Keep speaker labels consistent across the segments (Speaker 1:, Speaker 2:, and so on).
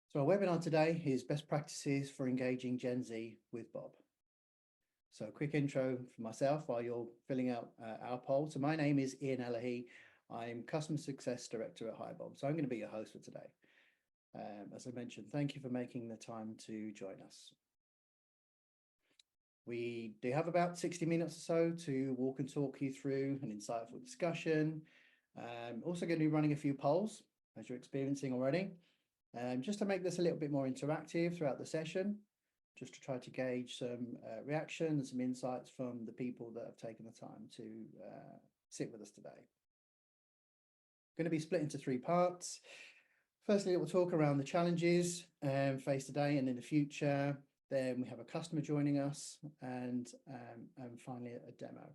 Speaker 1: So our webinar today is best practices for engaging Gen Z with Bob. So a quick intro for myself while you're filling out our poll. So my name is Ian Elahy. I'm Customer Success Director at HiBob. So I'm going to be your host for today. As I mentioned, thank you for making the time to join us. We do have about 60 minutes or so to walk and talk you through an insightful discussion. Also going to be running a few polls, as you're experiencing already. Just to make this a little bit more interactive throughout the session, just to try to gauge some reactions, some insights from the people that have taken the time to sit with us today. Going to be split into three parts. Firstly, we'll talk around the challenges faced today and in the future. Then we have a customer joining us, and finally a demo.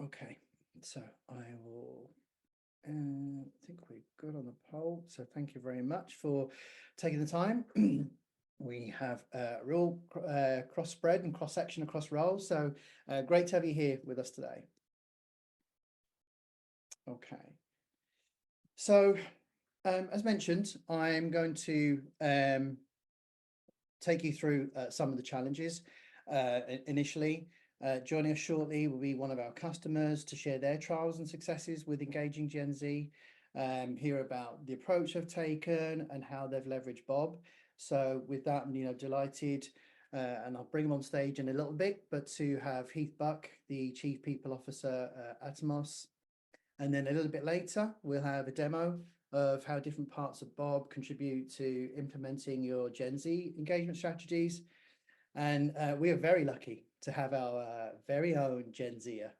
Speaker 1: Okay, so I will. I think we're good on the poll. So thank you very much for taking the time. We have a real cross spread and cross section across roles. So great to have you here with us today. Okay. So as mentioned, I'm going to take you through some of the challenges initially. Joining us shortly will be one of our customers to share their trials and successes with engaging Gen Z, hear about the approach they've taken and how they've leveraged Bob. So with that, I'm delighted, and I'll bring him on stage in a little bit, but to have Heath Buck, the Chief People Officer at Atomos. And then a little bit later, we'll have a demo of how different parts of Bob contribute to implementing your Gen Z engagement strategies. And we are very lucky to have our very own Gen Zer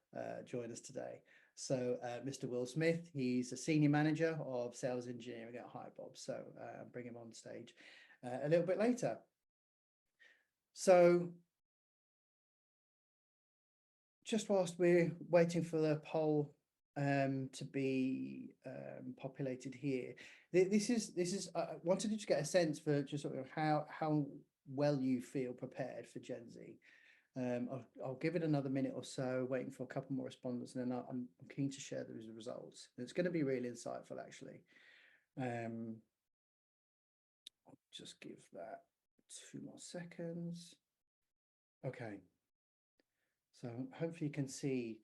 Speaker 1: join us today. So Mr. Will Smith, he's a Senior Manager of Sales Engineering at HiBob. So I'll bring him on stage a little bit later. So just whilst we're waiting for the poll to be populated here, this is I wanted to just get a sense for just sort of how well you feel prepared for Gen Z. I'll give it another minute or so, waiting for a couple more respondents, and then I'm keen to share those results. It's going to be really insightful, actually. I'll just give that 2 more seconds. Okay. So hopefully you can see.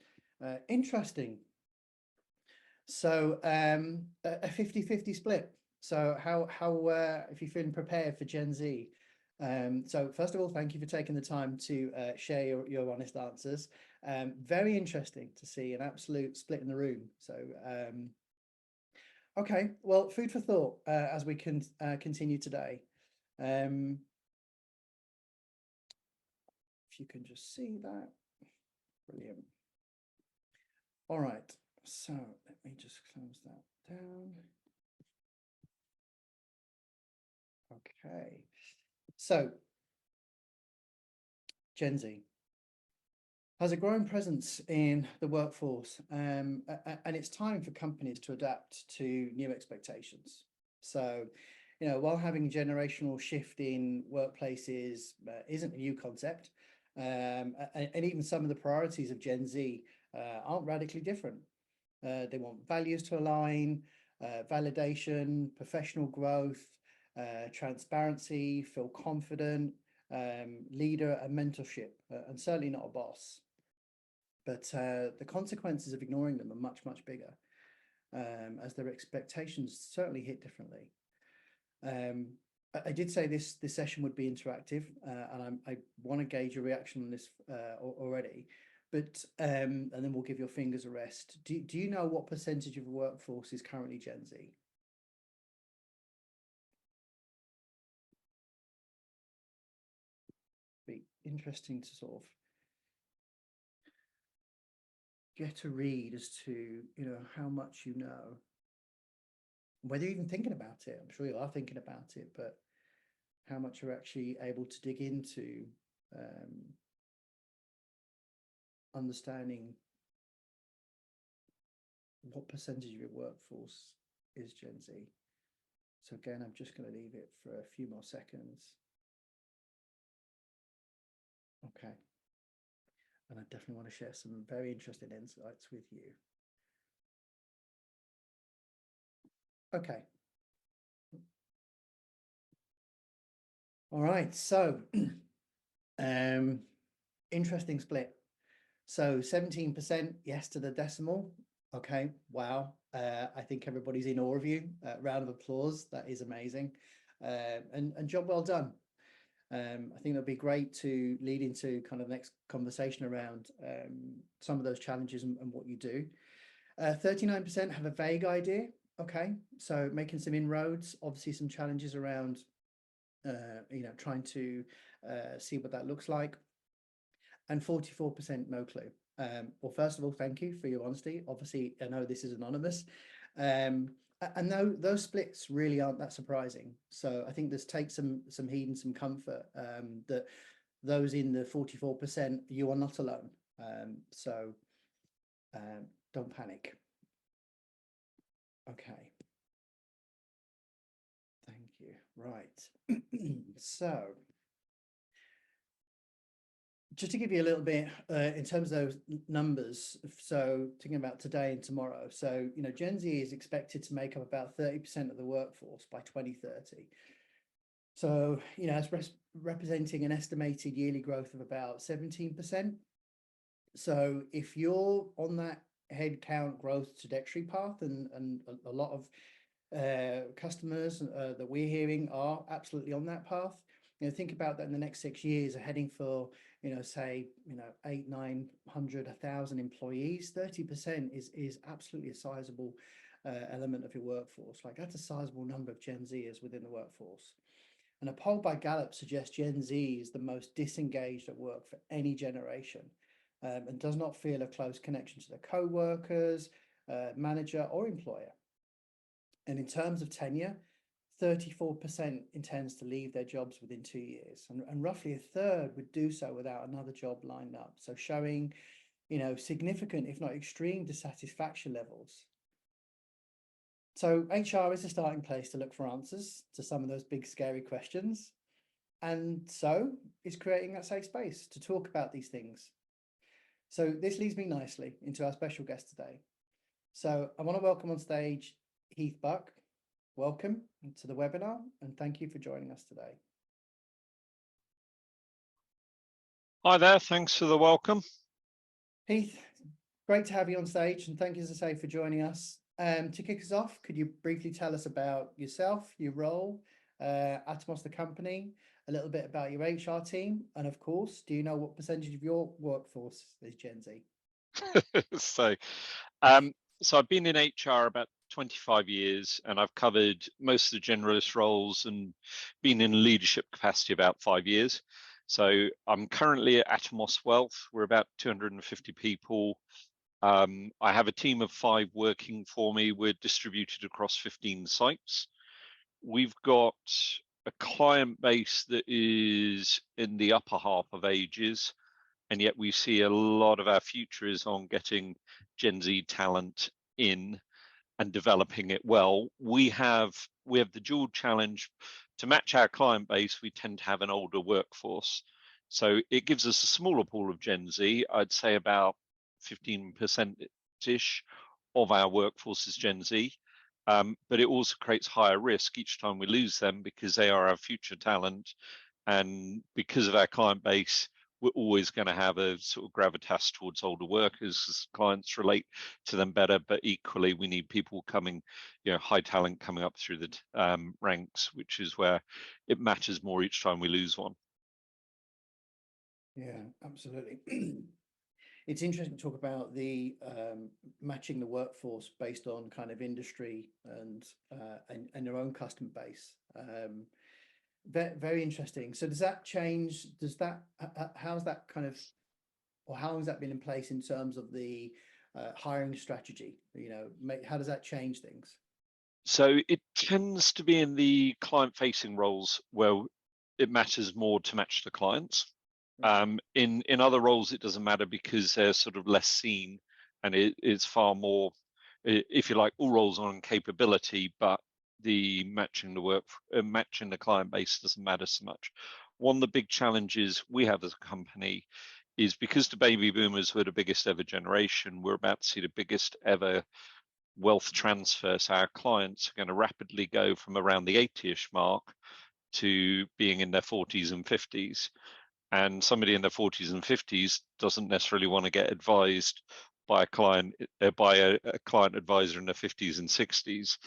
Speaker 1: Interesting. So a 50-50 split. So how if you're feeling prepared for Gen Z? So first of all, thank you for taking the time to share your honest answers. Very interesting to see an absolute split in the room. So okay, well, food for thought as we can continue today. If you can just see that, brilliant. All right, so let me just close that down. Okay. So, Gen Z has a growing presence in the workforce, and it's time for companies to adapt to new expectations. So, while having generational shift in workplaces isn't a new concept, and even some of the priorities of Gen Z aren't radically different. They want values to align, validation, professional growth, transparency, feel confident, leader and mentorship, and certainly not a boss. But the consequences of ignoring them are much, much bigger, as their expectations certainly hit differently. I did say this session would be interactive, and I want to gauge your reaction on this already. But and then we'll give your fingers a rest. Do you know what percentage of the workforce is currently Gen Z? Be interesting to sort of get a read as to how much you know, whether you're even thinking about it. I'm sure you are thinking about it, but how much you're actually able to dig into understanding what percentage of your workforce is Gen Z. So again, I'm just going to leave it for a few more seconds. Okay. And I definitely want to share some very interesting insights with you. Okay. All right. So, interesting split. So 17% yes to the decimal. Okay. Wow. I think everybody's in awe of you. Round of applause. That is amazing. And job well done. I think that'll be great to lead into kind of the next conversation around some of those challenges and what you do. 39% have a vague idea. Okay, so making some inroads, obviously some challenges around, trying to see what that looks like. And 44% no clue. Well, first of all, thank you for your honesty. Obviously, I know this is anonymous. And those splits really aren't that surprising. So I think this takes some heed and some comfort that those in the 44%, you are not alone. So don't panic. Okay. Thank you. Right. So just to give you a little bit in terms of those numbers, so thinking about today and tomorrow, so Gen Z is expected to make up about 30% of the workforce by 2030. So that's representing an estimated yearly growth of about 17%. So if you're on that headcount growth trajectory path, and a lot of customers that we're hearing are absolutely on that path, think about that in the next 6 years, are heading for say 800, 900, 1,000 employees. 30% is absolutely a sizable element of your workforce. Like, that's a sizable number of Gen Zers within the workforce. And a poll by Gallup suggests Gen Z is the most disengaged at work for any generation, and does not feel a close connection to their co-workers, manager, or employer. And in terms of tenure, 34% intends to leave their jobs within 2 years, and roughly a third would do so without another job lined up. So showing, significant, if not extreme, dissatisfaction levels. So HR is a starting place to look for answers to some of those big, scary questions. And so is creating that safe space to talk about these things. So this leads me nicely into our special guest today. So I want to welcome on stage Heath Buck. Welcome to the webinar, and thank you for joining us today.
Speaker 2: Hi there, thanks for the welcome.
Speaker 1: Heath, great to have you on stage, and thank you, as I say, for joining us. To kick us off, could you briefly tell us about yourself, your role, Atomos, the company, a little bit about your HR team, and of course, do you know what percentage of your workforce is Gen Z?
Speaker 2: So I've been in HR about 25 years, and I've covered most of the generalist roles and been in leadership capacity about 5 years. So I'm currently at Atomos Wealth. We're about 250 people. I have a team of 5 working for me. We're distributed across 15 sites. We've got a client base that is in the upper half of ages, and yet we see a lot of our future is on getting Gen Z talent in and developing it well. We have the dual challenge to match our client base. We tend to have an older workforce, so it gives us a smaller pool of Gen Z. I'd say about 15%-ish of our workforce is Gen Z, but it also creates higher risk each time we lose them, because they are our future talent, and because of our client base, we're always going to have a sort of gravitas towards older workers as clients relate to them better. But equally, we need people coming, high talent coming up through the ranks, which is where it matters more each time we lose one.
Speaker 1: Yeah, absolutely. It's interesting to talk about the matching the workforce based on kind of industry and their own customer base. Very interesting. So does that change? How's that kind of, or how has that been in place in terms of the hiring strategy? How does that change things?
Speaker 2: So it tends to be in the client-facing roles where it matters more to match the clients. In other roles, it doesn't matter because they're sort of less seen, and it's far more, if you like, all roles on capability, but the matching the client base doesn't matter so much. One of the big challenges we have as a company is, because the baby boomers were the biggest ever generation, we're about to see the biggest ever wealth transfer. So our clients are going to rapidly go from around the 80-ish mark to being in their 40s and 50s. And somebody in their 40s and 50s doesn't necessarily want to get advised by a client a client advisor in their 50s and 60s,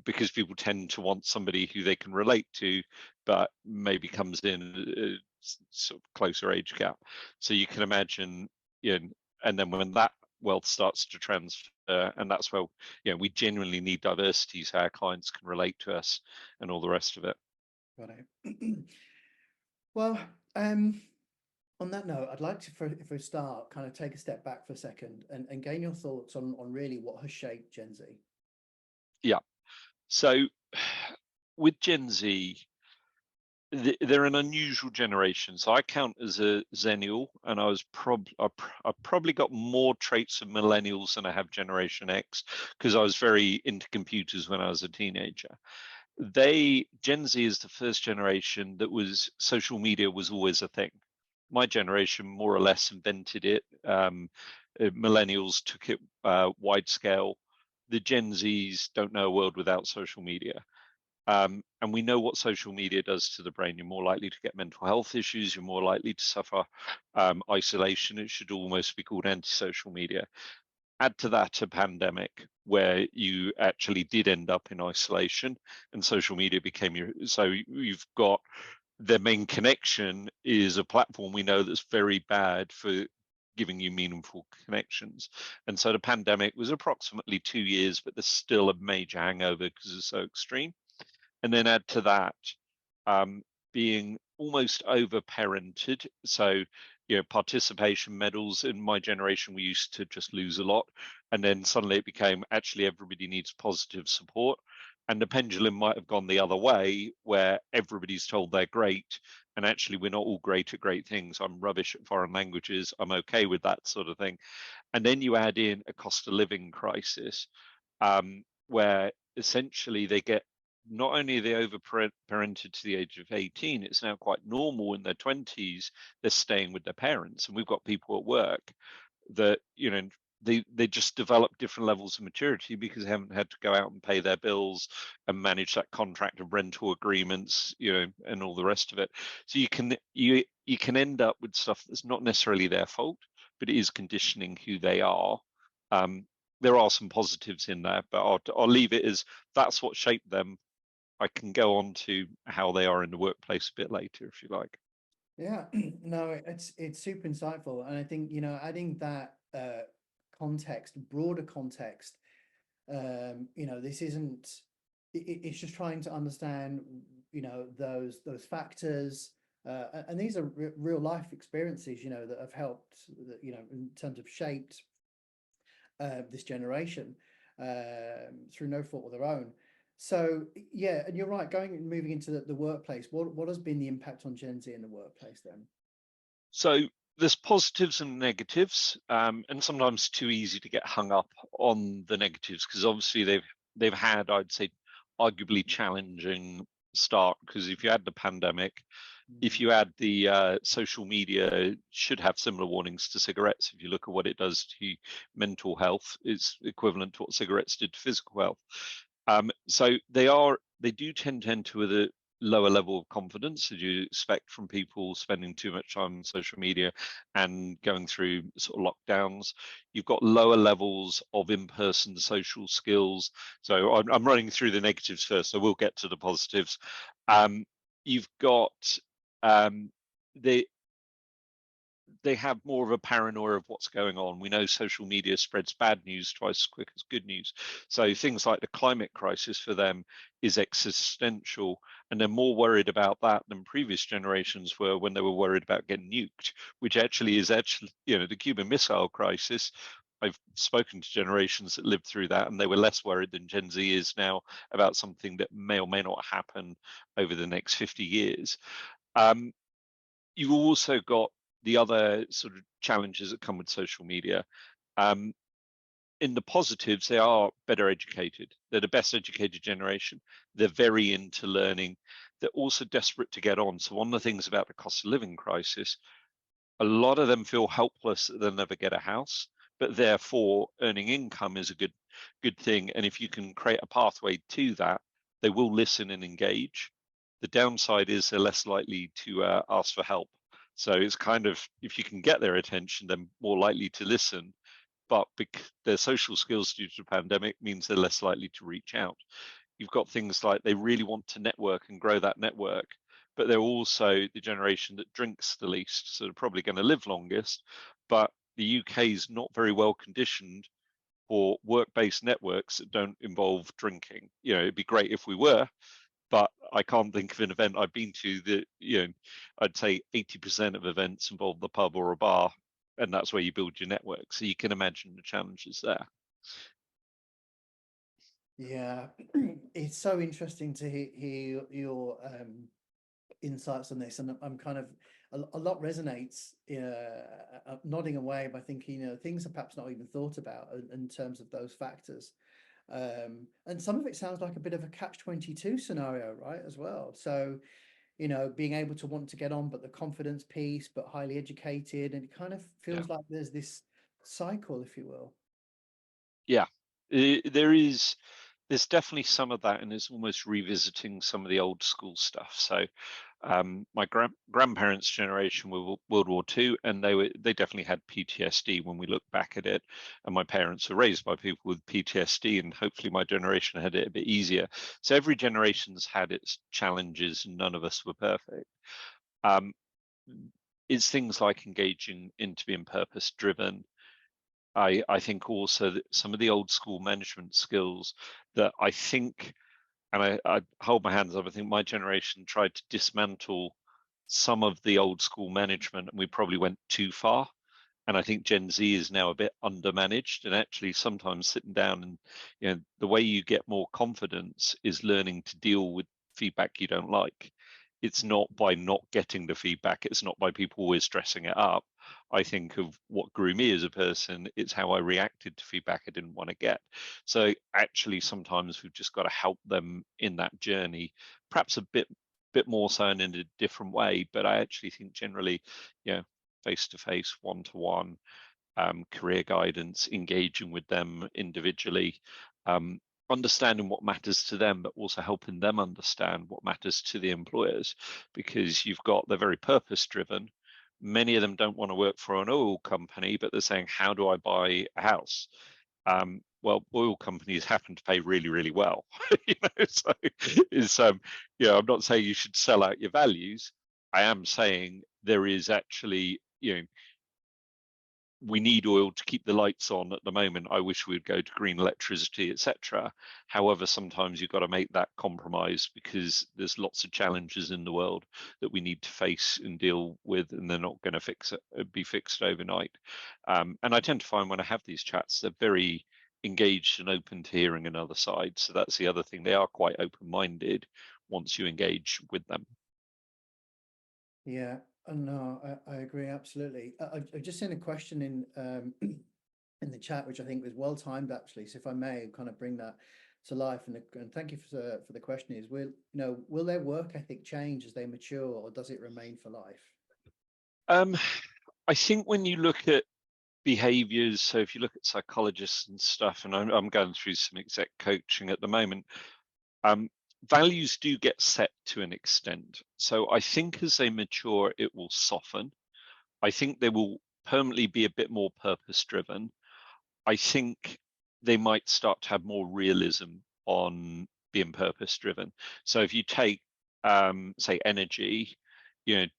Speaker 2: because people tend to want somebody who they can relate to, but maybe comes in a sort of closer age gap. So you can imagine, and then when that wealth starts to transfer, and that's where we genuinely need diversity so our clients can relate to us and all the rest of it.
Speaker 1: Got it. Well, on that note, I'd like to, if we start, kind of take a step back for a second and gain your thoughts on really what has shaped Gen Z.
Speaker 2: Yeah. So with Gen Z, they're an unusual generation. So I count as a Zennial, and I probably got more traits of millennials than I have Generation X, because I was very into computers when I was a teenager. Gen Z is the first generation that was social media was always a thing. My generation more or less invented it. Millennials took it wide scale. The Gen Zs don't know a world without social media. And we know what social media does to the brain. You're more likely to get mental health issues. You're more likely to suffer isolation. It should almost be called antisocial media. Add to that a pandemic where you actually did end up in isolation, and social media became so you've got their main connection is a platform we know that's very bad for giving you meaningful connections. And so the pandemic was approximately 2 years, but there's still a major hangover because it's so extreme. And then add to that being almost over-parented. So, participation medals in my generation, we used to just lose a lot. And then suddenly it became actually everybody needs positive support. And the pendulum might have gone the other way, where everybody's told they're great. And actually, we're not all great at great things. I'm rubbish at foreign languages. I'm okay with that sort of thing. And then you add in a cost of living crisis, where essentially they get, not only are they over-parented to the age of 18, it's now quite normal in their 20s, they're staying with their parents. And we've got people at work that, they just develop different levels of maturity because they haven't had to go out and pay their bills and manage that contract of rental agreements, and all the rest of it. So you can end up with stuff that's not necessarily their fault, but it is conditioning who they are. There are some positives in there, but I'll leave it as that's what shaped them. I can go on to how they are in the workplace a bit later, if you like.
Speaker 1: Yeah, no, it's super insightful, and I think adding that context, broader context, this isn't. It's just trying to understand, those factors, and these are real life experiences, that have helped, in terms of shaped this generation through no fault of their own. So yeah, and you're right. Moving into the workplace, what has been the impact on Gen Z in the workplace then?
Speaker 2: So there's positives and negatives, and sometimes too easy to get hung up on the negatives because obviously they've had, I'd say, arguably challenging start, because if you add the pandemic, if you add the social media, should have similar warnings to cigarettes. If you look at what it does to mental health, it's equivalent to what cigarettes did to physical health. So they do tend to enter with a lower level of confidence, as you expect from people spending too much time on social media and going through sort of lockdowns. You've got lower levels of in-person social skills. So I'm running through the negatives first, so we'll get to the positives. You've got they have more of a paranoia of what's going on. We know social media spreads bad news twice as quick as good news. So things like the climate crisis for them is existential, and they're more worried about that than previous generations were when they were worried about getting nuked, which actually is the Cuban Missile Crisis. I've spoken to generations that lived through that, and they were less worried than Gen Z is now about something that may or may not happen over the next 50 years. You've also got the other sort of challenges that come with social media. In the positives, they are better educated. They're the best educated generation. They're very into learning. They're also desperate to get on. So one of the things about the cost of living crisis, a lot of them feel helpless that they'll never get a house but therefore earning income is a good thing. And if you can create a pathway to that, they will listen and engage. The downside is they're less likely to ask for help. So it's kind of, if you can get their attention, they're more likely to listen. But their social skills due to the pandemic means they're less likely to reach out. You've got things like they really want to network and grow that network, but they're also the generation that drinks the least, so they're probably going to live longest. But the UK is not very well conditioned for work-based networks that don't involve drinking. It'd be great if we were, but I can't think of an event I've been to that, I'd say 80% of events involve the pub or a bar, and that's where you build your network. So you can imagine the challenges there.
Speaker 1: Yeah, it's so interesting to hear your insights on this, and I'm kind of a lot resonates, nodding away by thinking, things are perhaps not even thought about in terms of those factors. And some of it sounds like a bit of a catch-22 scenario, right, as well. So, being able to want to get on, but the confidence piece, but highly educated, and it kind of
Speaker 2: Yeah.
Speaker 1: feels like there's this cycle, if you will.
Speaker 2: Yeah, there's definitely some of that, and it's almost revisiting some of the old school stuff. So my grandparents' generation were World War II, and they definitely had PTSD when we look back at it. And my parents were raised by people with PTSD, and hopefully my generation had it a bit easier. So every generation's had its challenges, and none of us were perfect. Um, it's things like engaging into being purpose driven. I think also that some of the old school management skills that I think, and I hold my hands up, I think my generation tried to dismantle some of the old school management, and we probably went too far. And I think Gen Z is now a bit undermanaged, and actually sometimes sitting down and the way you get more confidence is learning to deal with feedback you don't like. It's not by not getting the feedback, it's not by people always stressing it up. I think of what grew me as a person, it's how I reacted to feedback I didn't want to get. So actually sometimes we've just got to help them in that journey, perhaps a bit more so and in a different way. But I actually think generally, face-to-face, one-to-one, career guidance, engaging with them individually, um, understanding what matters to them, but also helping them understand what matters to the employers, because they're very purpose driven. Many of them don't want to work for an oil company, but they're saying, how do I buy a house? Well, oil companies happen to pay really, really well. So I'm not saying you should sell out your values. I am saying there is actually, we need oil to keep the lights on at the moment. I wish we'd go to green electricity, etc. However, sometimes you've got to make that compromise because there's lots of challenges in the world that we need to face and deal with, and they're not going to be fixed overnight. And I tend to find when I have these chats, they're very engaged and open to hearing another side. So that's the other thing. They are quite open-minded once you engage with them.
Speaker 1: Yeah, no, I agree absolutely. I've just seen a question in in the chat, which I think was well timed actually. So if I may kind of bring that to life, and thank you for the question is, will their work ethic change as they mature, or does it remain for life?
Speaker 2: I think when you look at behaviors, so if you look at psychologists and stuff, and I'm going through some exec coaching at the moment, values do get set to an extent. So I think as they mature, it will soften. I think they will permanently be a bit more purpose driven. I think they might start to have more realism on being purpose driven. So if you take, say, energy,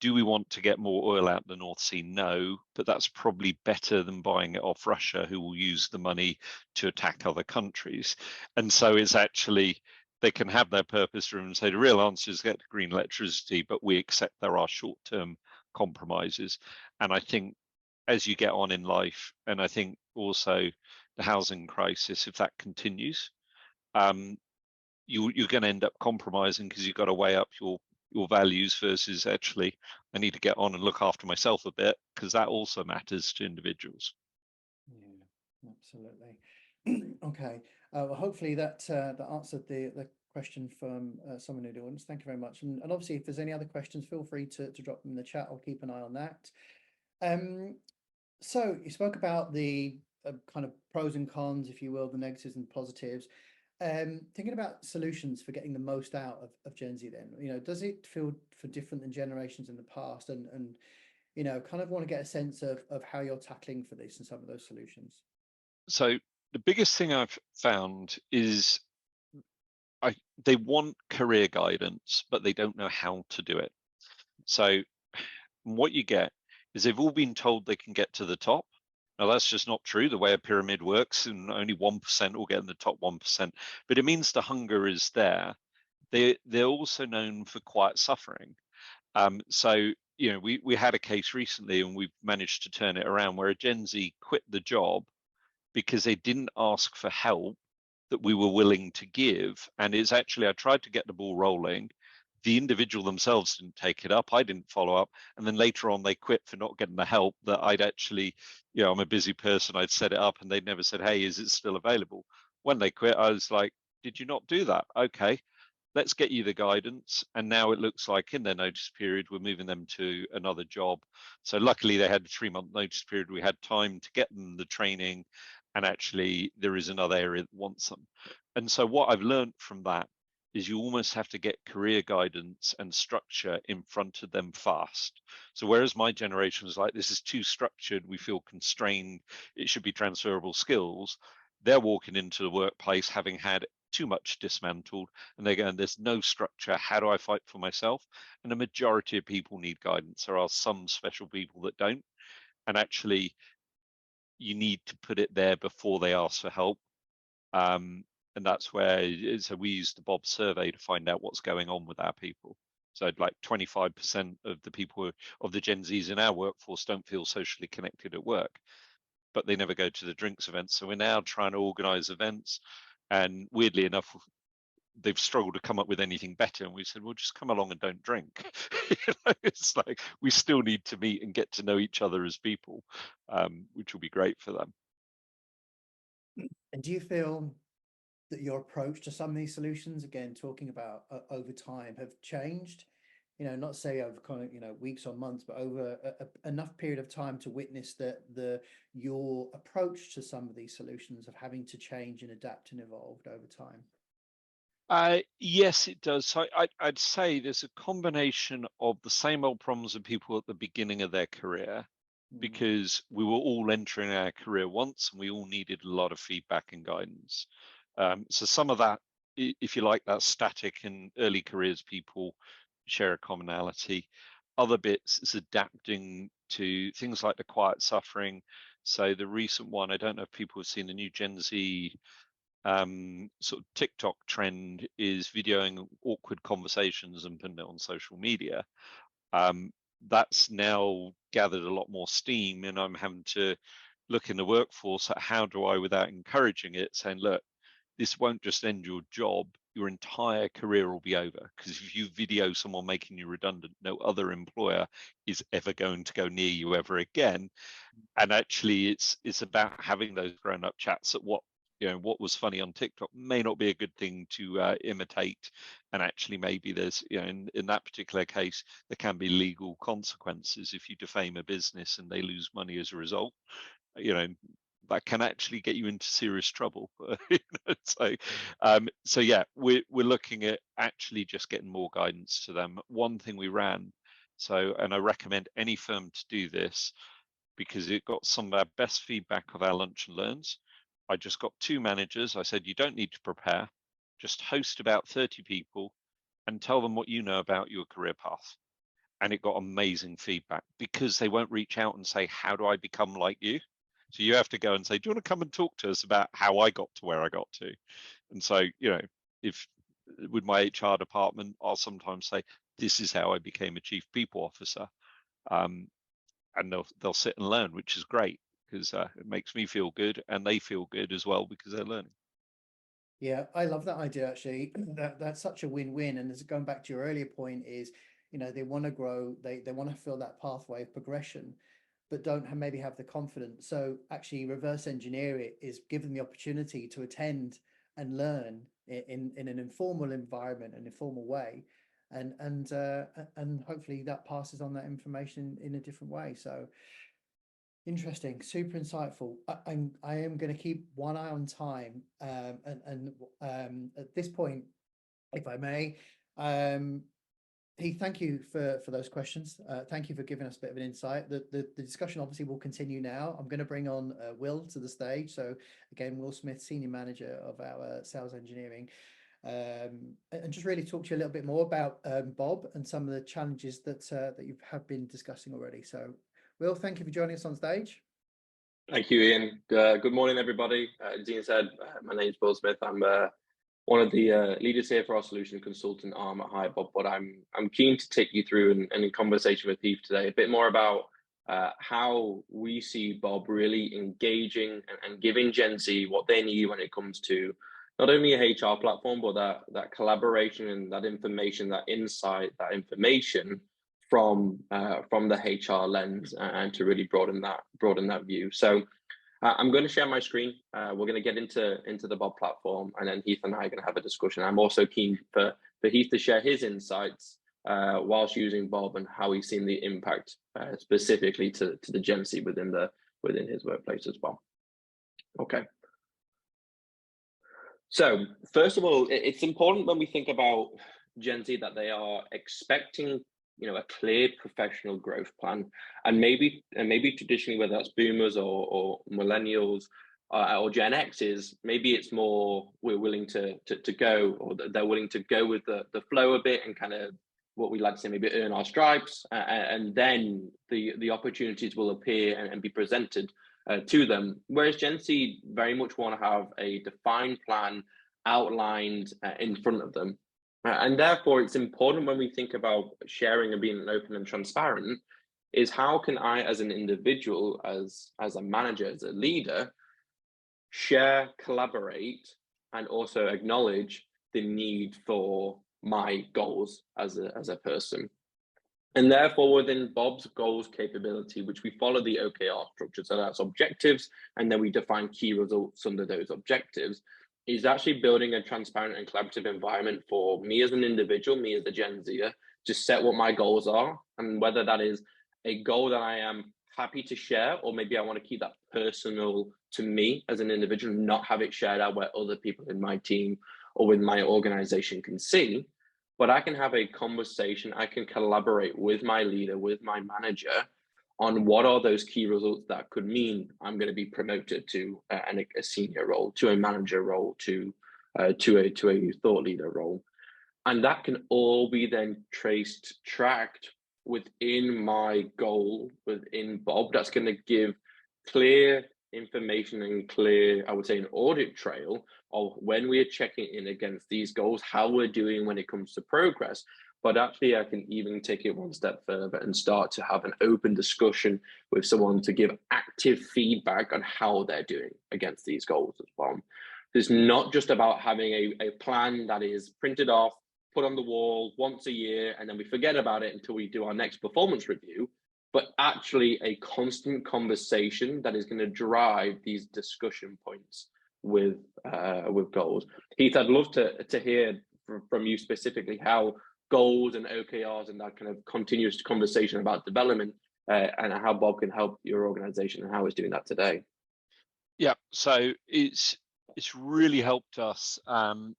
Speaker 2: do we want to get more oil out the North Sea? No, but that's probably better than buying it off Russia, who will use the money to attack other countries. And so it's actually, they can have their purpose driven and say the real answer is get green electricity, but we accept there are short-term compromises. And I think as you get on in life, and I think also the housing crisis, if that continues, you're going to end up compromising because you've got to weigh up your values versus actually I need to get on and look after myself a bit, because that also matters to individuals.
Speaker 1: Yeah, absolutely. Okay. Well, hopefully that answered the question from someone in the audience. Thank you very much. And obviously, if there's any other questions, feel free to drop them in the chat. I'll keep an eye on that. So you spoke about the kind of pros and cons, if you will, the negatives and positives. Thinking about solutions for getting the most out of Gen Z, then, does it feel for different than generations in the past? And kind of want to get a sense of how you're tackling for this and some of those solutions.
Speaker 2: So the biggest thing I've found is they want career guidance, but they don't know how to do it. So what you get is they've all been told they can get to the top. Now that's just not true. The way a pyramid works, and only 1% will get in the top 1%. But it means the hunger is there. They're also known for quiet suffering. So we had a case recently, and we've managed to turn it around, where a Gen Z quit the job because they didn't ask for help that we were willing to give. And it's actually, I tried to get the ball rolling. The individual themselves didn't take it up. I didn't follow up. And then later on, they quit for not getting the help that I'd actually, I'm a busy person. I'd set it up, and they'd never said, hey, is it still available? When they quit, I was like, did you not do that? Okay, let's get you the guidance. And now it looks like in their notice period, we're moving them to another job. So luckily they had a 3-month notice period. We had time to get them the training, and actually there is another area that wants them. And so what I've learned from that is you almost have to get career guidance and structure in front of them fast. So whereas my generation was like, this is too structured, we feel constrained, it should be transferable skills, they're walking into the workplace having had too much dismantled, and they're going, there's no structure, how do I fight for myself? And the majority of people need guidance. There are some special people that don't, and actually you need to put it there before they ask for help. And that's where, so we used the Bob survey to find out what's going on with our people. So like 25% of the people, of the Gen Zs in our workforce, don't feel socially connected at work, but they never go to the drinks events. So we're now trying to organize events, and weirdly enough, they've struggled to come up with anything better. And we said, well, just come along and don't drink. It's like, we still need to meet and get to know each other as people, which will be great for them.
Speaker 1: And do you feel that your approach to some of these solutions, again, talking about over time, have changed? Not say over kind of, weeks or months, but over enough period of time to witness that your approach to some of these solutions of having to change and adapt and evolved over time.
Speaker 2: Yes, it does. So I'd say there's a combination of the same old problems of people at the beginning of their career, because we were all entering our career once, and we all needed a lot of feedback and guidance. So some of that, if you like, that static in early careers, people share a commonality. Other bits is adapting to things like the quiet suffering. So the recent one, I don't know if people have seen the new Gen Z sort of TikTok trend, is videoing awkward conversations and putting it on social media. That's now gathered a lot more steam, and I'm having to look in the workforce at how do I, without encouraging it, saying, look, this won't just end your job, your entire career will be over. Because if you video someone making you redundant, no other employer is ever going to go near you ever again. And actually it's about having those grown-up chats at what was funny on TikTok may not be a good thing to imitate. And actually maybe there's, in that particular case, there can be legal consequences if you defame a business and they lose money as a result. That can actually get you into serious trouble. So yeah, we're looking at actually just getting more guidance to them. One thing we ran, and I recommend any firm to do this, because it got some of our best feedback of our lunch and learns. I just got 2 managers. I said, you don't need to prepare, just host about 30 people and tell them what you know about your career path. And it got amazing feedback, because they won't reach out and say, how do I become like you? So you have to go and say, do you want to come and talk to us about how I got to where I got to? And so, if with my HR department, I'll sometimes say, this is how I became a chief people officer. And they'll sit and learn, which is great, because it makes me feel good, and they feel good as well because they're learning.
Speaker 1: Yeah, I love that idea, actually. That's such a win-win. And as going back to your earlier point is, they want to grow, they want to feel that pathway of progression, but don't maybe have the confidence. So actually reverse engineer it, is give them the opportunity to attend and learn in an informal environment, an informal way. And hopefully that passes on that information in a different way. So Interesting, super insightful. I am going to keep one eye on time, at this point, if I may, Heath, thank you for those questions. Thank you for giving us a bit of an insight. The discussion obviously will continue now. I'm going to bring on Will to the stage. So again, Will Smith, Senior Manager of our Sales Engineering, and just really talk to you a little bit more about Bob and some of the challenges that you have been discussing already. So Will, thank you for joining us on stage.
Speaker 3: Thank you, Ian. Good morning, everybody. As Ian said, my name is Will Smith. I'm one of the leaders here for our solution consultant arm at HiBob, but I'm keen to take you through and in conversation with Heath today a bit more about how we see Bob really engaging and giving Gen Z what they need when it comes to not only a HR platform, but that collaboration and that information, that insight, that information from the HR lens, and to really broaden that view. So I'm going to share my screen. We're going to get into the Bob platform, and then Heath and I are going to have a discussion. I'm also keen for Heath to share his insights whilst using Bob and how he's seen the impact specifically to the Gen Z within his workplace as well. Okay. So first of all, it's important when we think about Gen Z that they are expecting, a clear professional growth plan, and maybe traditionally, whether that's boomers or millennials or Gen X's, maybe it's more we're willing to go, or they're willing to go with the flow a bit and kind of what we like to say, maybe earn our stripes, and then the opportunities will appear and be presented to them. Whereas Gen Z very much want to have a defined plan outlined in front of them. And therefore, it's important when we think about sharing and being open and transparent, is how can I, as an individual, as a manager, as a leader, share, collaborate, and also acknowledge the need for my goals as a person. And therefore, within Bob's goals capability, which we follow the OKR structure, so that's objectives, and then we define key results under those objectives, is actually building a transparent and collaborative environment for me as an individual, me as a Gen Zer, to set what my goals are, and whether that is a goal that I am happy to share, or maybe I want to keep that personal to me as an individual, not have it shared out where other people in my team or with my organization can see. But I can have a conversation, I can collaborate with my leader, with my manager, on what are those key results that could mean I'm going to be promoted to a senior role, to a manager role, to a thought leader role. And that can all be then tracked within my goal, within Bob. That's going to give clear information and clear, I would say, an audit trail of when we are checking in against these goals, how we're doing when it comes to progress. But actually, I can even take it one step further and start to have an open discussion with someone to give active feedback on how they're doing against these goals as well. It's not just about having a plan that is printed off, put on the wall once a year, and then we forget about it until we do our next performance review, but actually a constant conversation that is going to drive these discussion points with goals. Heath, I'd love to hear from you specifically how goals and OKRs and that kind of continuous conversation about development and how Bob can help your organization and how it's doing that today.
Speaker 2: Yeah, so it's really helped us.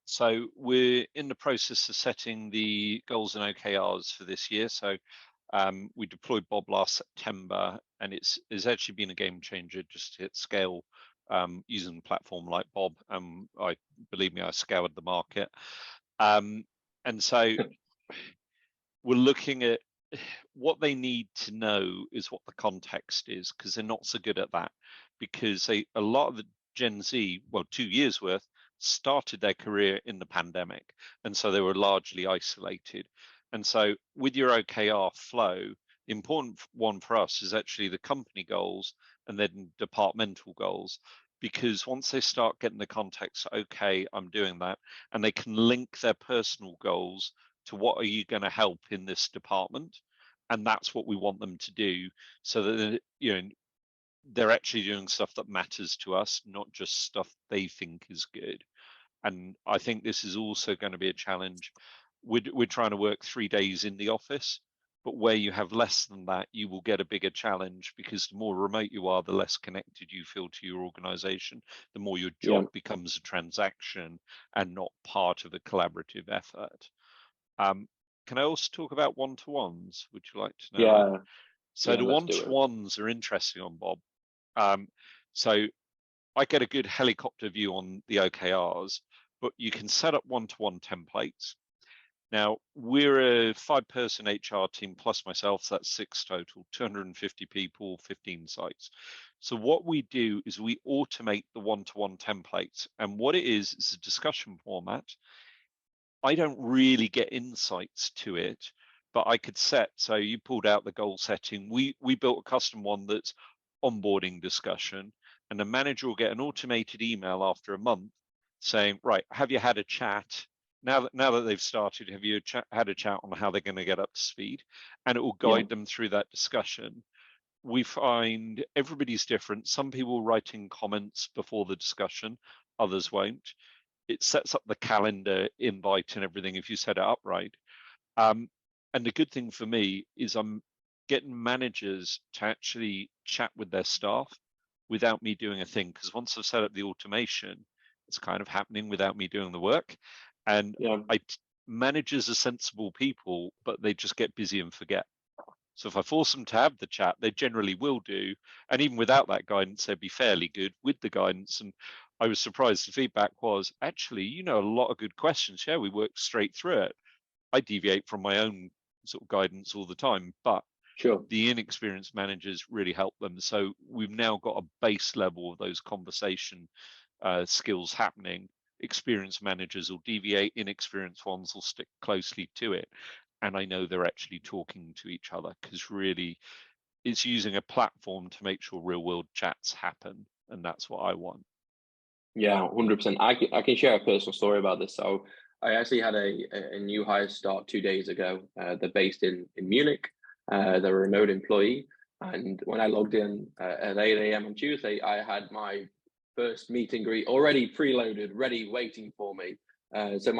Speaker 2: So we're in the process of setting the goals and OKRs for this year. So we deployed Bob last September, and it's actually been a game changer just to hit scale using a platform like Bob. Believe me, I scoured the market. And so we're looking at what they need to know is what the context is, because they're not so good at that, because a lot of the Gen Z, well, 2 years worth, started their career in the pandemic, and so they were largely isolated. And so with your OKR flow, the important one for us is actually the company goals and then departmental goals, because once they start getting the context, okay, I'm doing that, and they can link their personal goals to what are you going to help in this department, and that's what we want them to do, so that they're actually doing stuff that matters to us, not just stuff they think is good. And I think this is also going to be a challenge. We're trying to work 3 days in the office, But where you have less than that, you will get a bigger challenge, because the more remote you are, the less connected you feel to your organization, the more your job becomes a transaction and not part of a collaborative effort. Can I also talk about one-to-ones? Would you like to know?
Speaker 3: Yeah.
Speaker 2: So the one-to-ones are interesting on Bob. So I get a good helicopter view on the OKRs, but you can set up one-to-one templates. Now, we're a 5-person HR team plus myself, so that's 6 total, 250 people, 15 sites. So what we do is we automate the one-to-one templates. And what it is a discussion format. I don't really get insights to it, but I could set, so you pulled out the goal setting. We built a custom one that's onboarding discussion, and the manager will get an automated email after a month saying, right, have you had a chat? Now that they've started, have you had a chat on how they're going to get up to speed? And it will guide them through that discussion. We find everybody's different. Some people write in comments before the discussion, others won't. It sets up the calendar invite and everything if you set it up right. And the good thing for me is I'm getting managers to actually chat with their staff without me doing a thing, because once I've set up the automation, it's kind of happening without me doing the work. And managers are sensible people, but they just get busy and forget. So if I force them to have the chat, they generally will do. And even without that guidance, they'd be fairly good. With the guidance, and I was surprised, the feedback was, actually, a lot of good questions. Yeah, we worked straight through it. I deviate from my own sort of guidance all the time, but the inexperienced managers really help them. So we've now got a base level of those conversation skills happening. Experienced managers will deviate, inexperienced ones will stick closely to it. And I know they're actually talking to each other, because really it's using a platform to make sure real world chats happen. And that's what I want.
Speaker 3: Yeah, 100%. I can share a personal story about this. So I actually had a new hire start 2 days ago. They're based in Munich. They're a remote employee. And when I logged in at 8 a.m. on Tuesday, I had my first meet and greet already preloaded, ready, waiting for me. So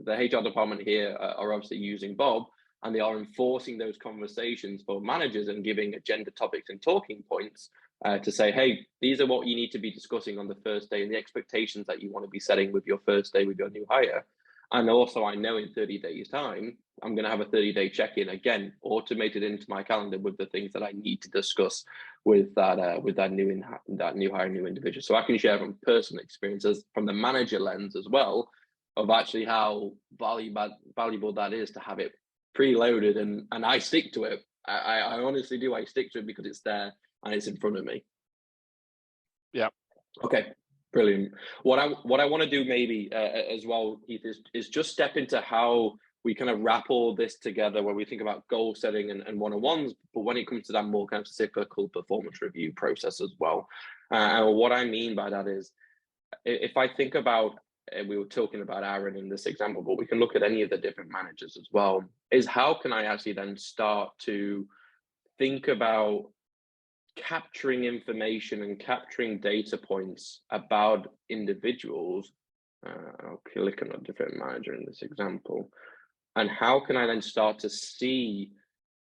Speaker 3: the HR department here are obviously using Bob, and they are enforcing those conversations for managers and giving agenda topics and talking points to say, hey, these are what you need to be discussing on the first day and the expectations that you want to be setting with your first day with your new hire. And also, I know in 30 days time, I'm going to have a 30-day check-in, again, automated into my calendar with the things that I need to discuss with that new hire, new individual. So I can share from personal experiences, from the manager lens as well, of actually how valuable that is to have it preloaded, and I stick to it. I honestly do. I stick to it because it's there and it's in front of me.
Speaker 2: Yeah.
Speaker 3: Okay. Brilliant. What I want to do maybe as well, Heath, is just step into how we kind of wrap all this together when we think about goal setting and one-on-ones, but when it comes to that more kind of cyclical performance review process as well. And what I mean by that is, if I think about, we were talking about Aaron in this example, but we can look at any of the different managers as well, is how can I actually then start to think about capturing information and capturing data points about individuals. I'll click on a different manager in this example. And how can I then start to see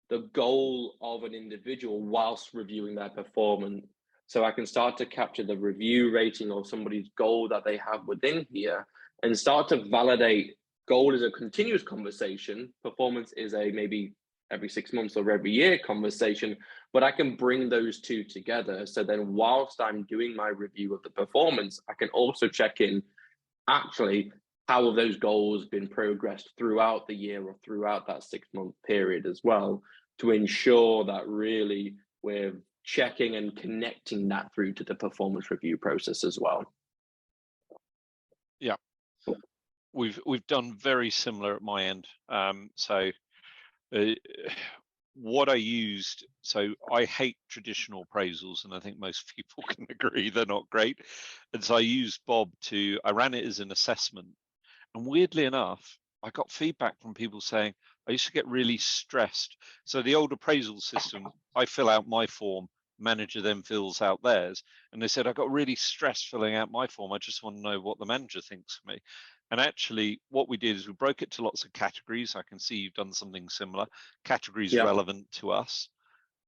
Speaker 3: the goal of an individual whilst reviewing their performance? So I can start to capture the review rating of somebody's goal that they have within here and start to validate. Goal is a continuous conversation. Performance is a maybe every 6 months or every year conversation, but I can bring those two together. So then whilst I'm doing my review of the performance, I can also check in, actually, how have those goals been progressed throughout the year or throughout that 6-month period as well, to ensure that really we're checking and connecting that through to the performance review process as well.
Speaker 2: Yeah, we've done very similar at my end. What I used, so I hate traditional appraisals, and I think most people can agree they're not great. And so I used Bob I ran it as an assessment. And weirdly enough, I got feedback from people saying, I used to get really stressed. So the old appraisal system, I fill out my form, manager then fills out theirs. And they said, I got really stressed filling out my form. I just want to know what the manager thinks of me. And actually, what we did is we broke it to lots of categories. I can see you've done something similar, categories
Speaker 3: Yeah.
Speaker 2: relevant to us.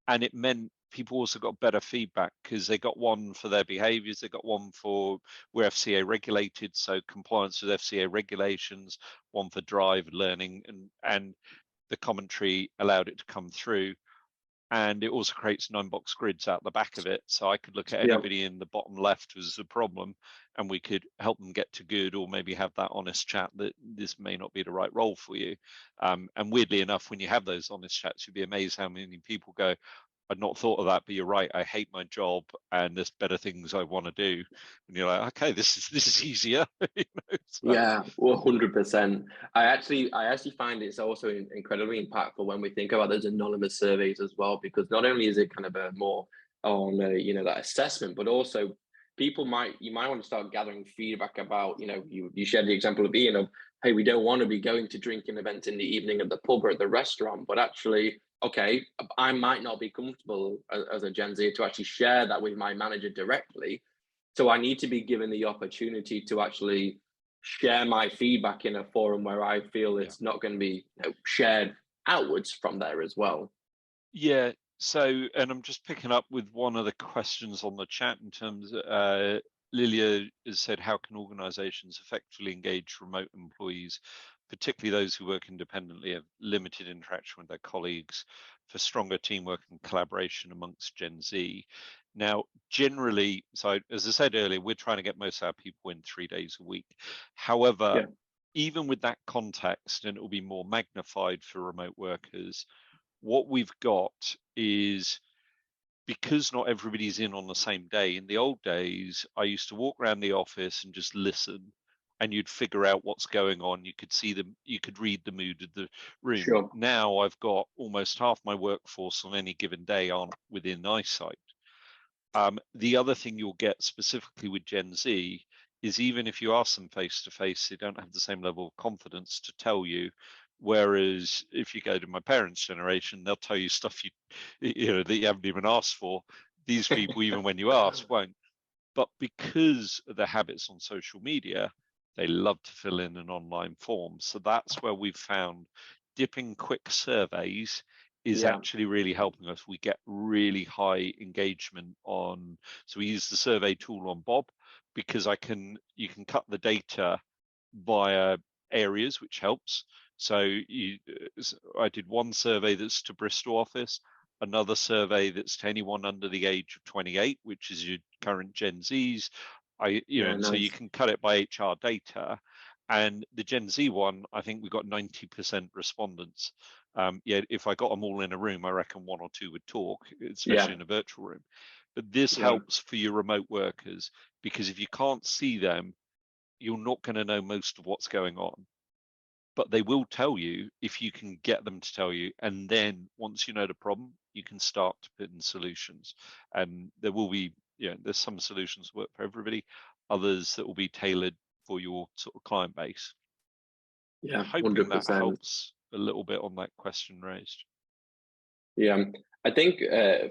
Speaker 2: And it meant people also got better feedback because they got one for their behaviors. They got one for we're FCA regulated, so compliance with FCA regulations, one for drive learning, and the commentary allowed it to come through. And it also creates 9-box grids out the back of it. So I could look at anybody in the bottom left who's a problem, and we could help them get to good, or maybe have that honest chat that this may not be the right role for you. And weirdly enough, when you have those honest chats, you'd be amazed how many people go, I'd not thought of that, but you're right. I hate my job, and there's better things I want to do. And you're like, okay, this is easier.
Speaker 3: Yeah, 100%. I actually find it's also incredibly impactful when we think about those anonymous surveys as well, because not only is it kind of a more on that assessment, but also you might want to start gathering feedback about, you shared the example of Ian of, hey, we don't want to be going to drinking events in the evening at the pub or at the restaurant, but actually, okay, I might not be comfortable as a Gen Z to actually share that with my manager directly. So I need to be given the opportunity to actually share my feedback in a forum where I feel it's not going to be shared outwards from there as well.
Speaker 2: Yeah. So, and I'm just picking up with one of the questions on the chat in terms of, Lilia has said, how can organizations effectively engage remote employees, particularly those who work independently, have limited interaction with their colleagues, for stronger teamwork and collaboration amongst Gen Z? Now, generally, so as I said earlier, we're trying to get most of our people in 3 days a week. However, even with that context, and it will be more magnified for remote workers, what we've got is, because not everybody's in on the same day. In the old days, I used to walk around the office and just listen, and you'd figure out what's going on. You could see them, you could read the mood of the room.
Speaker 3: Sure.
Speaker 2: Now I've got almost half my workforce on any given day aren't within eyesight. The other thing you'll get specifically with Gen Z is, even if you ask them face to face, they don't have the same level of confidence to tell you. Whereas if you go to my parents' generation, they'll tell you stuff that you haven't even asked for. These people, even when you ask, won't. But because of their habits on social media, they love to fill in an online form. So that's where we've found dipping quick surveys is actually really helping us. We get really high engagement on, so we use the survey tool on Bob, because you can cut the data via areas, which helps. So I did one survey that's to Bristol office, another survey that's to anyone under the age of 28, which is your current Gen Zs. So you can cut it by HR data. And the Gen Z one, I think we got 90% respondents. If I got them all in a room, I reckon one or two would talk, especially in a virtual room. But this helps for your remote workers, because if you can't see them, you're not going to know most of what's going on. But they will tell you if you can get them to tell you. And then once you know the problem, you can start to put in solutions. And there will be, there's some solutions that work for everybody, others that will be tailored for your sort of client base.
Speaker 3: Yeah,
Speaker 2: I'm hoping
Speaker 3: 100%.
Speaker 2: that helps a little bit on that question raised.
Speaker 3: Yeah, I think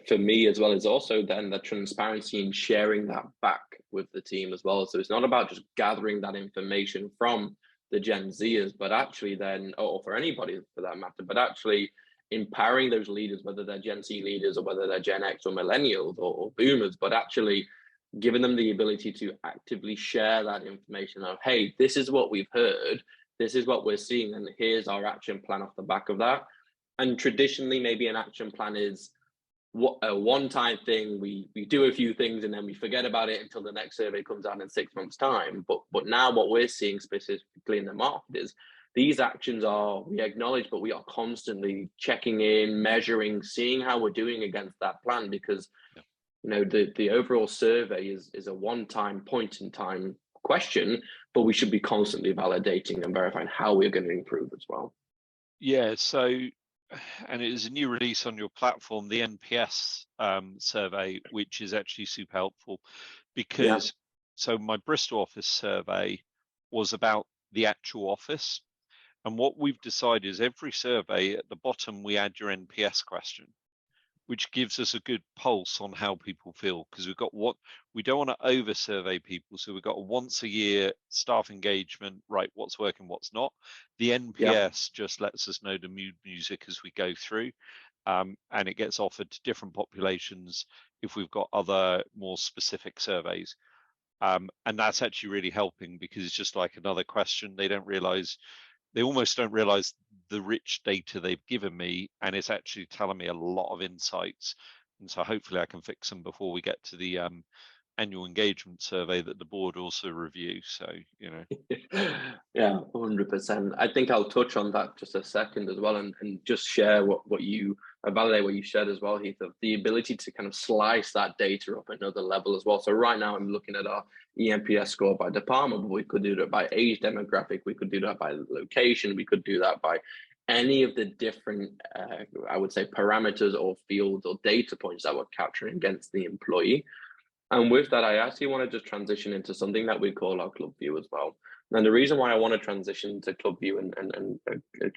Speaker 3: for me as well is also then the transparency in sharing that back with the team as well. So it's not about just gathering that information from the Gen Zers, but actually then, or for anybody for that matter, but actually empowering those leaders, whether they're Gen Z leaders or whether they're Gen X or millennials or boomers, but actually giving them the ability to actively share that information of, hey, this is what we've heard, this is what we're seeing, and here's our action plan off the back of that. And traditionally, maybe an action plan is a one-time thing. We do a few things and then we forget about it until the next survey comes out in 6 months' time. But now what we're seeing specifically in the market is these actions we acknowledge, but we are constantly checking in, measuring, seeing how we're doing against that plan, because the overall survey is a one-time point in time question, but we should be constantly validating and verifying how we're going to improve as well.
Speaker 2: Yeah, so, and it is a new release on your platform, the NPS survey, which is actually super helpful, because so my Bristol office survey was about the actual office. And what we've decided is every survey at the bottom, we add your NPS question, which gives us a good pulse on how people feel, because we've got we don't want to over survey people. So we've got a once a year staff engagement, right? What's working, what's not. The NPS just lets us know the mood music as we go through. And it gets offered to different populations if we've got other more specific surveys. And that's actually really helping, because it's just like another question. They almost don't realize the rich data they've given me, and it's actually telling me a lot of insights. And so hopefully I can fix them before we get to the annual engagement survey that the board also review. So, you know.
Speaker 3: Yeah, 100%. I think I'll touch on that just a second as well, and just share what you validate what you shared as well, Heath, of the ability to kind of slice that data up another level as well. So right now I'm looking at our ENPS score by department, but we could do that by age demographic, we could do that by location, we could do that by any of the different, I would say, parameters or fields or data points that we're capturing against the employee. And with that, I actually want to just transition into something that we call our club view as well. And the reason why I want to transition to club view, and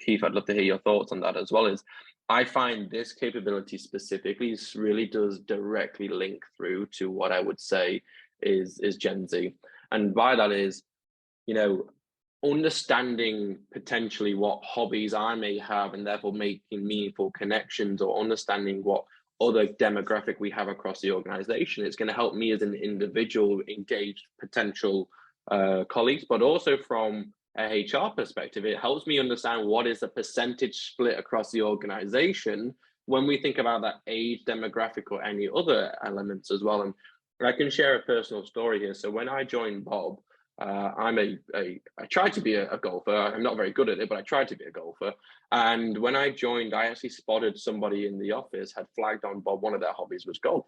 Speaker 3: Keith, I'd love to hear your thoughts on that as well, is I find this capability specifically really does directly link through to what I would say is Gen Z. And by that is, you know, understanding potentially what hobbies I may have, and therefore making meaningful connections, or understanding what other demographic we have across the organization. It's going to help me as an individual engage potential colleagues, but also from a HR perspective, it helps me understand what is the percentage split across the organization when we think about that age demographic or any other elements as well. And I can share a personal story here. So when I joined Bob, I tried to be a golfer. I'm not very good at it, but I tried to be a golfer. And when I joined, I actually spotted somebody in the office had flagged on Bob, one of their hobbies was golf.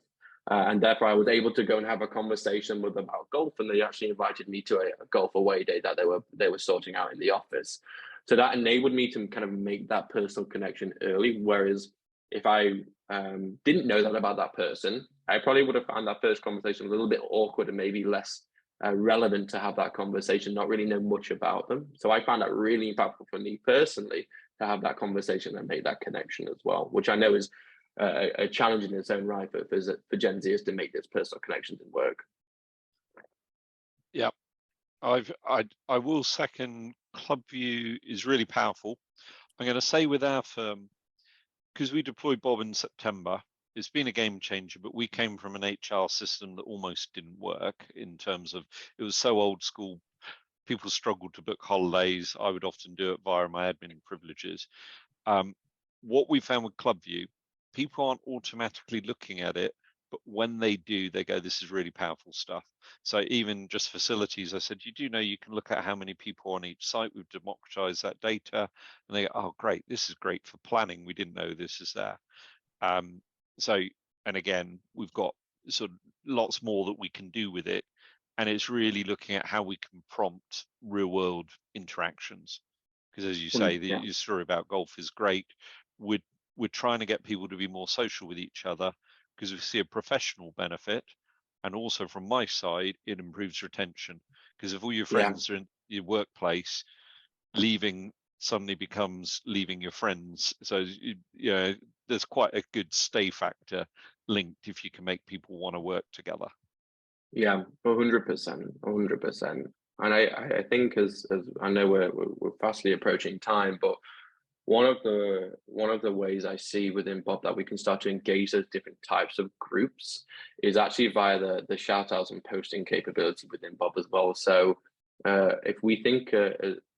Speaker 3: And therefore I was able to go and have a conversation with them about golf. And they actually invited me to a golf away day that they were sorting out in the office. So that enabled me to kind of make that personal connection early. Whereas if I didn't know that about that person, I probably would have found that first conversation a little bit awkward and maybe less relevant to have that conversation, not really know much about them. So I found that really impactful for me personally to have that conversation and make that connection as well, which I know is a challenge in its own right for Gen Z, is to make those personal connections and work.
Speaker 2: Yeah, I will second Club View is really powerful. I'm going to say with our firm, because we deployed Bob in September, it's been a game changer, but we came from an HR system that almost didn't work, in terms of it was so old school. People struggled to book holidays. I would often do it via my admin privileges. What we found with ClubView, people aren't automatically looking at it, but when they do, they go, this is really powerful stuff. So even just facilities, I said, you do know you can look at how many people on each site. We've democratized that data. And they go, oh, great. This is great for planning. We didn't know this is there. So, and again, we've got sort of lots more that we can do with it. And it's really looking at how we can prompt real world interactions. Because as you say, the story about golf is great. We're trying to get people to be more social with each other, because we see a professional benefit. And also from my side, it improves retention. Because if all your friends are in your workplace, leaving suddenly becomes leaving your friends. So, you know, there's quite a good stay factor linked if you can make people want to work together.
Speaker 3: Yeah, 100%, 100%. And I think as I know we're fastly approaching time, but one of the ways I see within Bob that we can start to engage those different types of groups is actually via the shout outs and posting capability within Bob as well. So if we think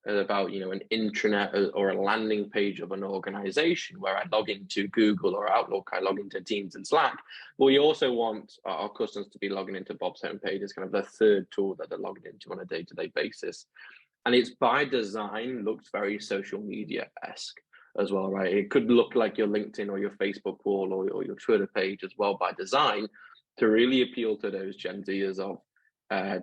Speaker 3: about, you know, an intranet or a landing page of an organization where I log into Google or Outlook, I log into Teams and Slack, but we also want our customers to be logging into Bob's homepage as kind of the third tool that they're logging into on a day-to-day basis. And it's by design looks very social media-esque as well, right? It could look like your LinkedIn or your Facebook wall or your Twitter page as well by design, to really appeal to those Gen Zers of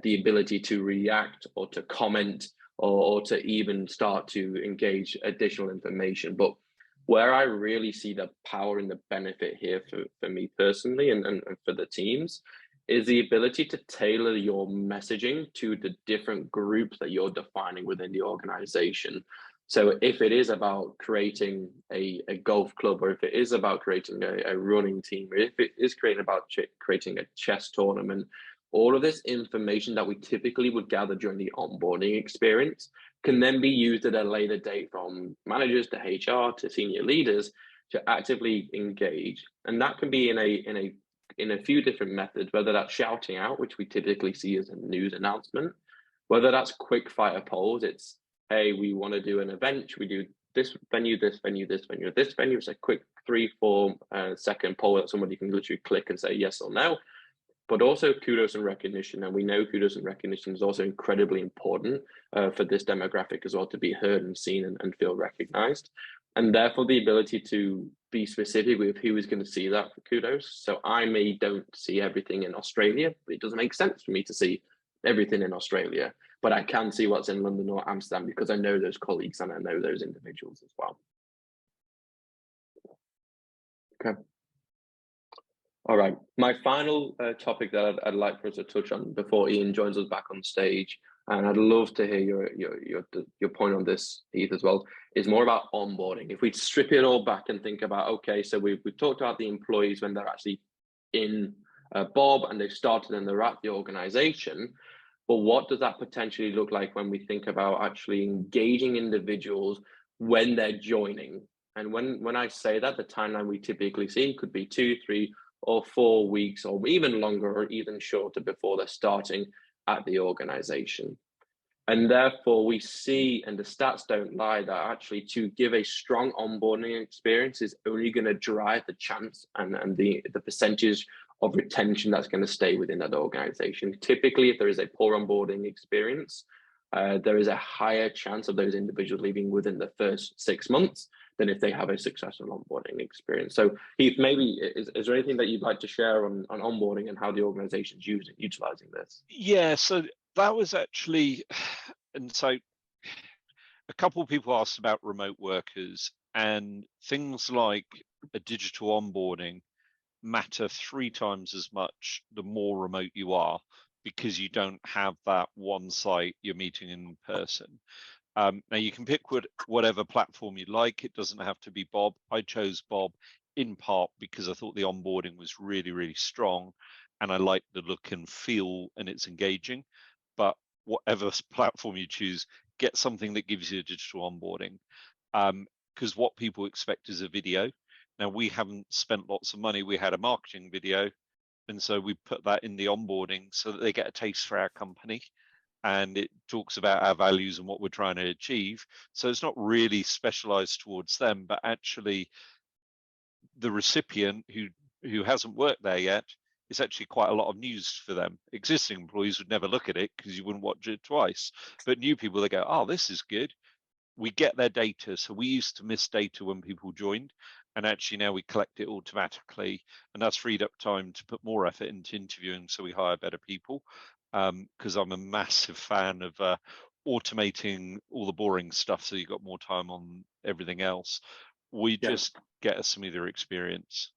Speaker 3: the ability to react or to comment or to even start to engage additional information. But where I really see the power and the benefit here for me personally and for the teams is the ability to tailor your messaging to the different groups that you're defining within the organization. So if it is about creating a golf club, or if it is about creating a running team, or if it is creating a chess tournament, all of this information that we typically would gather during the onboarding experience can then be used at a later date from managers to HR to senior leaders to actively engage. And that can be in a few different methods, whether that's shouting out, which we typically see as a news announcement, whether that's quick fire polls. It's, hey, we want to do an event, we do this venue, this venue, this venue, this venue. It's a quick 3-4 second poll that somebody can literally click and say yes or no. But also kudos and recognition. And we know kudos and recognition is also incredibly important for this demographic as well, to be heard and seen and feel recognized. And therefore the ability to be specific with who is going to see that for kudos. So I don't see everything in Australia, but it doesn't make sense for me to see everything in Australia, but I can see what's in London or Amsterdam because I know those colleagues and I know those individuals as well. Okay. All right, my final topic that I'd like for us to touch on before Ian joins us back on stage, and I'd love to hear your point on this, Heath, as well, is more about onboarding. If we strip it all back and think about, okay, so we've talked about the employees when they're actually in Bob and they've started and they're at the organization, but what does that potentially look like when we think about actually engaging individuals when they're joining? And when I say that, the timeline we typically see could be 2, 3, or 4 weeks, or even longer, or even shorter before they're starting at the organization. And therefore we see, and the stats don't lie, that actually to give a strong onboarding experience is only going to drive the chance and the percentage of retention that's going to stay within that organization. Typically, if there is a poor onboarding experience, there is a higher chance of those individuals leaving within the first 6 months than if they have a successful onboarding experience. So Heath, maybe is there anything that you'd like to share on onboarding and how the organization's utilizing this?
Speaker 2: Yeah, so that was actually, and so a couple of people asked about remote workers, and things like a digital onboarding matter 3 times as much the more remote you are, because you don't have that one site you're meeting in person. Now you can pick whatever platform you like. It doesn't have to be Bob. I chose Bob in part because I thought the onboarding was really, really strong and I like the look and feel and it's engaging. But whatever platform you choose, get something that gives you a digital onboarding. Because what people expect is a video. Now we haven't spent lots of money. We had a marketing video, and so we put that in the onboarding so that they get a taste for our company. And it talks about our values and what we're trying to achieve. So it's not really specialized towards them, but actually the recipient who hasn't worked there yet, it's actually quite a lot of news for them. Existing employees would never look at it because you wouldn't watch it twice. But new people, they go, oh, this is good. We get their data. So we used to miss data when people joined. And actually now we collect it automatically. And that's freed up time to put more effort into interviewing so we hire better people. Because I'm a massive fan of automating all the boring stuff so you've got more time on everything else. We just get a smoother experience.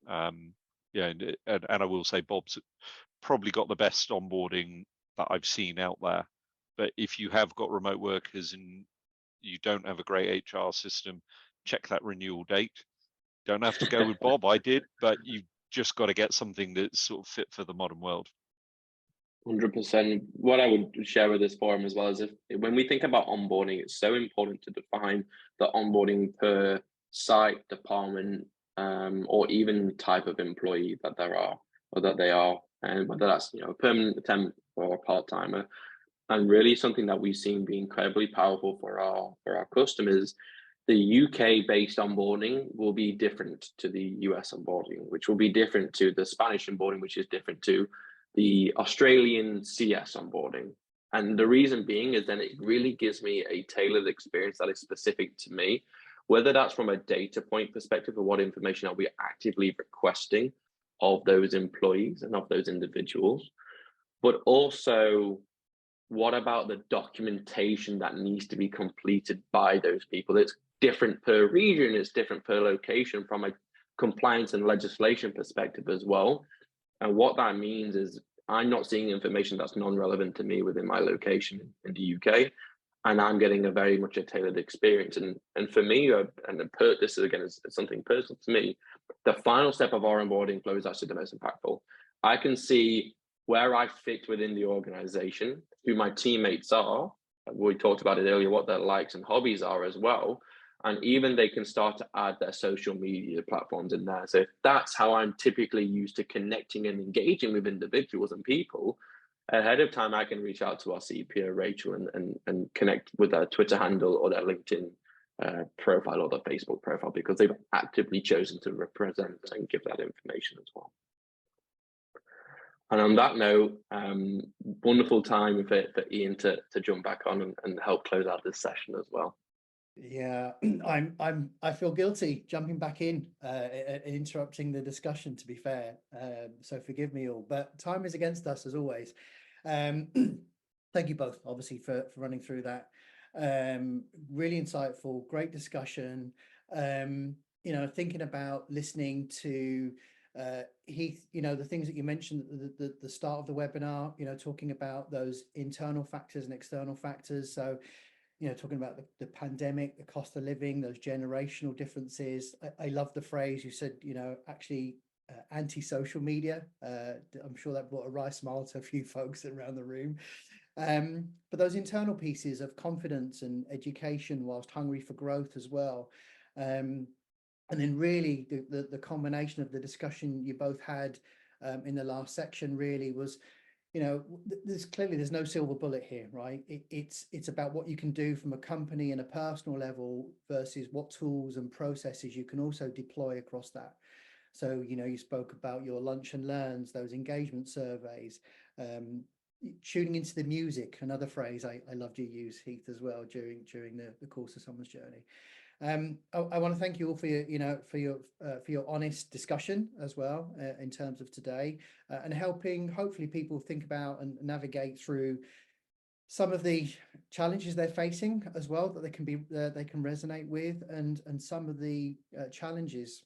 Speaker 2: Yeah, and I will say Bob's probably got the best onboarding that I've seen out there. But if you have got remote workers and you don't have a great HR system, check that renewal date. Don't have to go with Bob, I did, but you've just got to get something that's sort of fit for the modern world.
Speaker 3: 100%. What I would share with this forum as well is when we think about onboarding, it's so important to define the onboarding per site, department, or even type of employee that there are or that they are, and whether that's a permanent, temp, or a part-timer. And really something that we've seen be incredibly powerful for our customers. The UK-based onboarding will be different to the US onboarding, which will be different to the Spanish onboarding, which is different to the Australian CS onboarding. And the reason being is then it really gives me a tailored experience that is specific to me, whether that's from a data point perspective of what information are we actively requesting of those employees and of those individuals, but also what about the documentation that needs to be completed by those people? It's different per region, it's different per location from a compliance and legislation perspective as well. And what that means is I'm not seeing information that's non-relevant to me within my location in the UK. and I'm getting a very much a tailored experience. And for me, this is again is something personal to me, the final step of our onboarding flow is actually the most impactful. I can see where I fit within the organization, who my teammates are. We talked about it earlier, what their likes and hobbies are as well. And even they can start to add their social media platforms in there. So if that's how I'm typically used to connecting and engaging with individuals and people, ahead of time, I can reach out to our CPO, Rachel, and connect with their Twitter handle or their LinkedIn profile or their Facebook profile, because they've actively chosen to represent and give that information as well. And on that note, wonderful time for Ian to jump back on and help close out this session as well.
Speaker 1: Yeah, I feel guilty jumping back in and interrupting the discussion, to be fair. So forgive me all, but time is against us as always. Thank you both, obviously, for running through that. Really insightful, great discussion. You know, thinking about listening to Heath, you know, the things that you mentioned at the start of the webinar, you know, talking about those internal factors and external factors. So, you know, talking about the pandemic, the cost of living, those generational differences. I love the phrase you said, you know, actually anti-social media. I'm sure that brought a wry smile to a few folks around the room. But those internal pieces of confidence and education whilst hungry for growth as well. And then really the combination of the discussion you both had in the last section really was, you know, there's no silver bullet here, right? It's about what you can do from a company and a personal level versus what tools and processes you can also deploy across that. So, you know, you spoke about your lunch and learns, those engagement surveys, tuning into the music, another phrase I loved you use, Heath, as well during the course of someone's journey. I want to thank you all for your, you know, for your honest discussion as well in terms of today, and helping hopefully people think about and navigate through some of the challenges they're facing as well, that they can resonate with, and some of the challenges,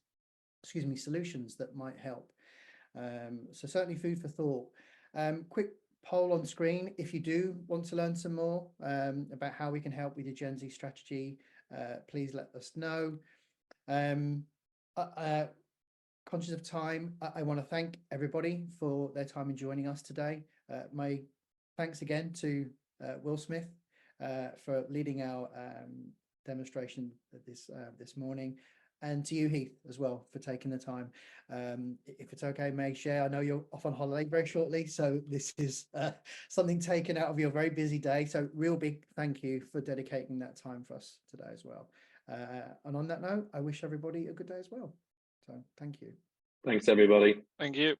Speaker 1: solutions that might help. So certainly food for thought. Quick poll on screen: if you do want to learn some more about how we can help with your Gen Z strategy, please let us know. Conscious of time, I want to thank everybody for their time in joining us today. My thanks again to Will Smith for leading our demonstration this morning, and to you, Heath, as well, for taking the time. If it's okay, may I share? I know you're off on holiday very shortly, so this is something taken out of your very busy day. So real big thank you for dedicating that time for us today as well. And on that note, I wish everybody a good day as well. So thank you.
Speaker 3: Thanks, everybody.
Speaker 2: Thank you.